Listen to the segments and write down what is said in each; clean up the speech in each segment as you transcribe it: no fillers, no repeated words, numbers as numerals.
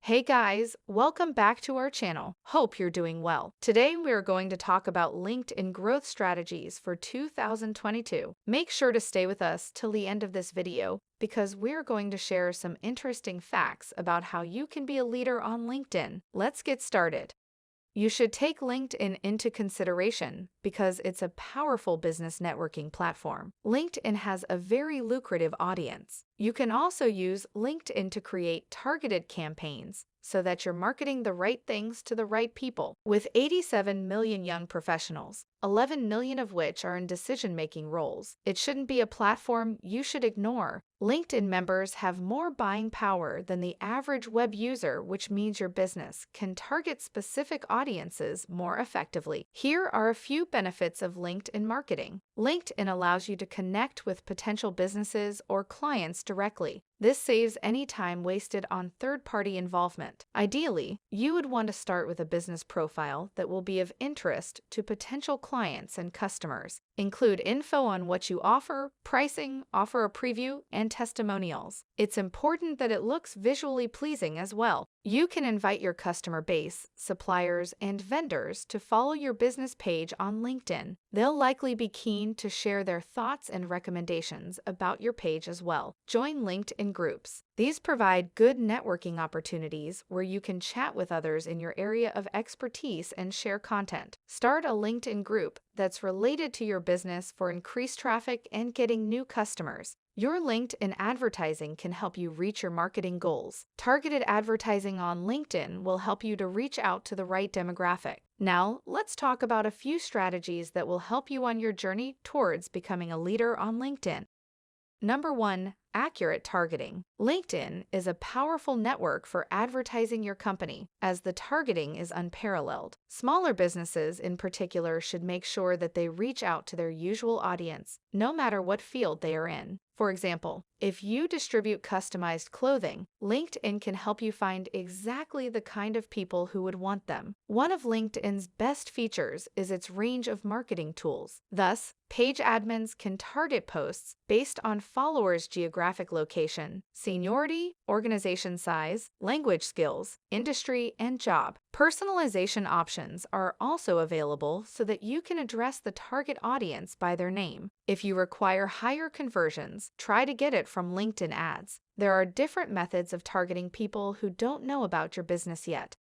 Hey guys, welcome back to our channel. Hope you're doing well. Today we are going to talk about LinkedIn growth strategies for 2022. Make sure to stay with us till the end of this video because we're going to share some interesting facts about how you can be a leader on LinkedIn. Let's get started. You should take LinkedIn into consideration because it's a powerful business networking platform. LinkedIn has a very lucrative audience. You can also use LinkedIn to create targeted campaigns so that you're marketing the right things to the right people. With 87 million young professionals, 11 million of which are in decision-making roles, it shouldn't be a platform you should ignore. LinkedIn members have more buying power than the average web user, which means your business can target specific audiences more effectively. Here are a few benefits of LinkedIn marketing. LinkedIn allows you to connect with potential businesses or clients directly. This saves any time wasted on third-party involvement. Ideally, you would want to start with a business profile that will be of interest to potential clients and customers. Include info on what you offer, pricing, offer a preview, and testimonials. It's important that it looks visually pleasing as well. You can invite your customer base, suppliers, and vendors to follow your business page on LinkedIn. They'll likely be keen to share their thoughts and recommendations about your page as well. Join LinkedIn groups. These provide good networking opportunities where you can chat with others in your area of expertise and share content. Start a LinkedIn group that's related to your business for increased traffic and getting new customers. Your LinkedIn advertising can help you reach your marketing goals. Targeted advertising on LinkedIn will help you to reach out to the right demographic. Now, let's talk about a few strategies that will help you on your journey towards becoming a leader on LinkedIn. Number 1. Accurate targeting. LinkedIn is a powerful network for advertising your company, as the targeting is unparalleled. Smaller businesses, in particular, should make sure that they reach out to their usual audience, no matter what field they are in. For example, if you distribute customized clothing, LinkedIn can help you find exactly the kind of people who would want them. One of LinkedIn's best features is its range of marketing tools. Thus, page admins can target posts based on followers' geographic location, seniority, organization size, language skills, industry, and job. Personalization options are also available so that you can address the target audience by their name. If you require higher conversions, try to get it from LinkedIn ads. There are different methods of targeting people who don't know about your business yet.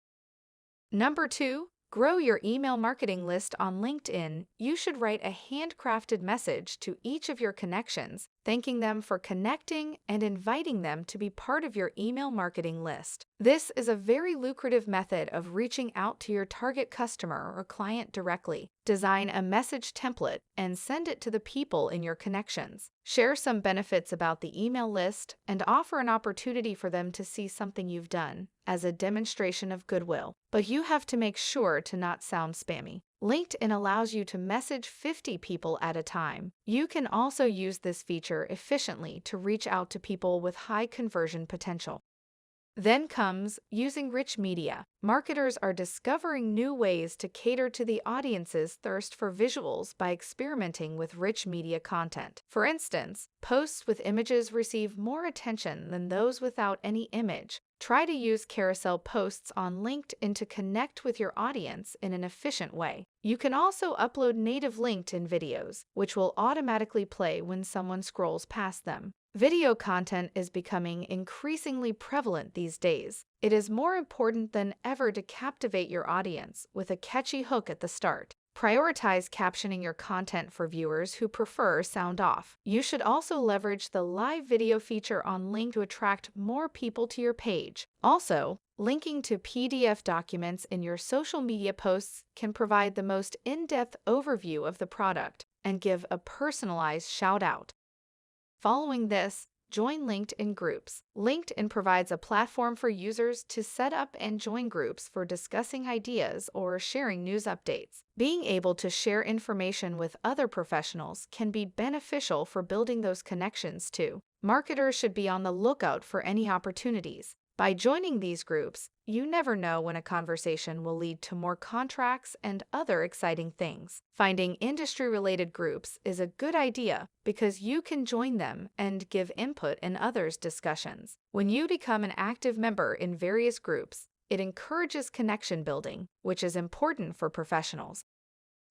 Number 2. Grow your email marketing list on LinkedIn. You should write a handcrafted message to each of your connections, thanking them for connecting and inviting them to be part of your email marketing list. This is a very lucrative method of reaching out to your target customer or client directly. Design a message template and send it to the people in your connections. Share some benefits about the email list and offer an opportunity for them to see something you've done as a demonstration of goodwill. But you have to make sure to not sound spammy. LinkedIn allows you to message 50 people at a time. You can also use this feature efficiently to reach out to people with high conversion potential. Then comes using rich media. Marketers are discovering new ways to cater to the audience's thirst for visuals by experimenting with rich media content. For instance, posts with images receive more attention than those without any image. Try to use carousel posts on LinkedIn to connect with your audience in an efficient way. You can also upload native LinkedIn videos, which will automatically play when someone scrolls past them. Video content is becoming increasingly prevalent these days. It is more important than ever to captivate your audience with a catchy hook at the start. Prioritize captioning your content for viewers who prefer sound off. You should also leverage the live video feature on LinkedIn to attract more people to your page. Also, linking to PDF documents in your social media posts can provide the most in-depth overview of the product and give a personalized shout-out. Following this, join LinkedIn groups. LinkedIn provides a platform for users to set up and join groups for discussing ideas or sharing news updates. Being able to share information with other professionals can be beneficial for building those connections too. Marketers should be on the lookout for any opportunities By joining these groups, you never know when a conversation will lead to more contracts and other exciting things. Finding industry-related groups is a good idea because you can join them and give input in others' discussions. When you become an active member in various groups, it encourages connection building, which is important for professionals.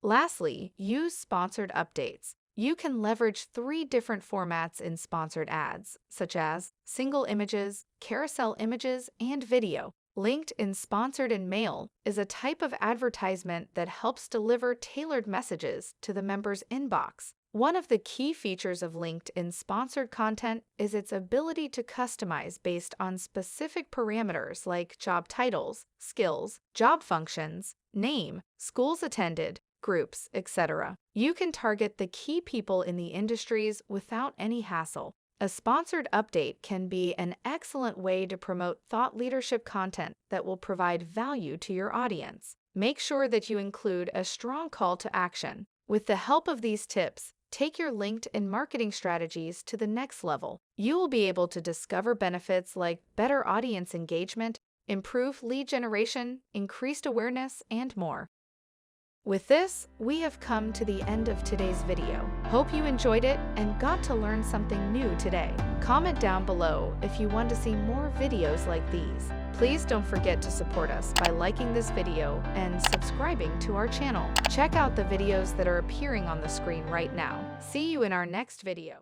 Lastly, use sponsored updates. You can leverage 3 different formats in sponsored ads, such as single images, carousel images, and video. LinkedIn Sponsored in Mail is a type of advertisement that helps deliver tailored messages to the member's inbox. One of the key features of LinkedIn sponsored content is its ability to customize based on specific parameters like job titles, skills, job functions, name, schools attended, groups, etc. You can target the key people in the industries without any hassle. A sponsored update can be an excellent way to promote thought leadership content that will provide value to your audience. Make sure that you include a strong call to action. With the help of these tips, take your LinkedIn marketing strategies to the next level. You will be able to discover benefits like better audience engagement, improved lead generation, increased awareness, and more. With this, we have come to the end of today's video. Hope you enjoyed it and got to learn something new today. Comment down below if you want to see more videos like these. Please don't forget to support us by liking this video and subscribing to our channel. Check out the videos that are appearing on the screen right now. See you in our next video.